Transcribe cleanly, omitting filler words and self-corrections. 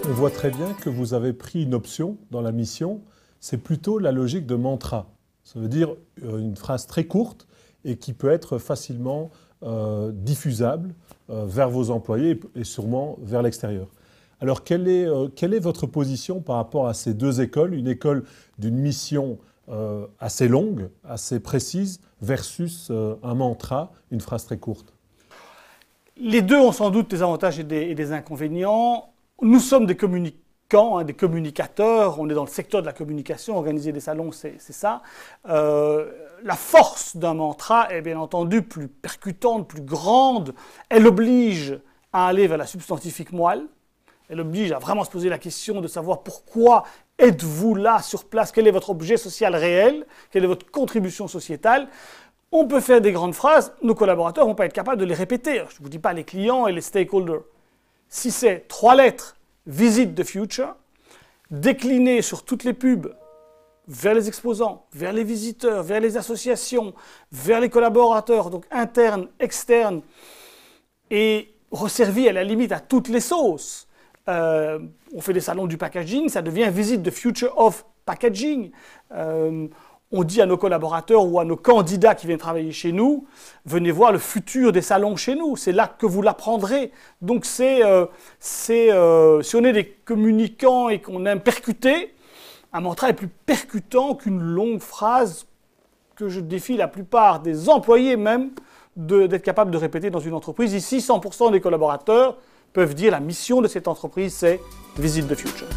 On voit très bien que vous avez pris une option dans la mission, c'est plutôt la logique de mantra. Ça veut dire une phrase très courte et qui peut être facilement diffusable vers vos employés et sûrement vers l'extérieur. Alors, quelle est votre position par rapport à ces deux écoles, une école d'une mission assez longue, assez précise, versus un mantra, une phrase très courte? Les deux ont sans doute des avantages et des inconvénients. Nous sommes des communicants, des communicateurs, on est dans le secteur de la communication, organiser des salons, c'est ça. La force d'un mantra est bien entendu plus percutante, plus grande. Elle oblige à aller vers la substantifique moelle. Elle oblige à vraiment se poser la question de savoir pourquoi êtes-vous là sur place, quel est votre objet social réel, quelle est votre contribution sociétale. On peut faire des grandes phrases, nos collaborateurs ne vont pas être capables de les répéter. Je ne vous dis pas les clients et les stakeholders. Si c'est 3 lettres, Visit the Future, déclinées sur toutes les pubs, vers les exposants, vers les visiteurs, vers les associations, vers les collaborateurs, donc internes, externes, et resservies à la limite à toutes les sauces. On fait des salons du packaging, ça devient Visit the Future of Packaging. On dit à nos collaborateurs ou à nos candidats qui viennent travailler chez nous, venez voir le futur des salons chez nous, c'est là que vous l'apprendrez. Donc si on est des communicants et qu'on aime percuter, un mantra est plus percutant qu'une longue phrase que je défie la plupart des employés même d'être capables de répéter dans une entreprise. Ici, 100% des collaborateurs peuvent dire la mission de cette entreprise, c'est Visit the Future.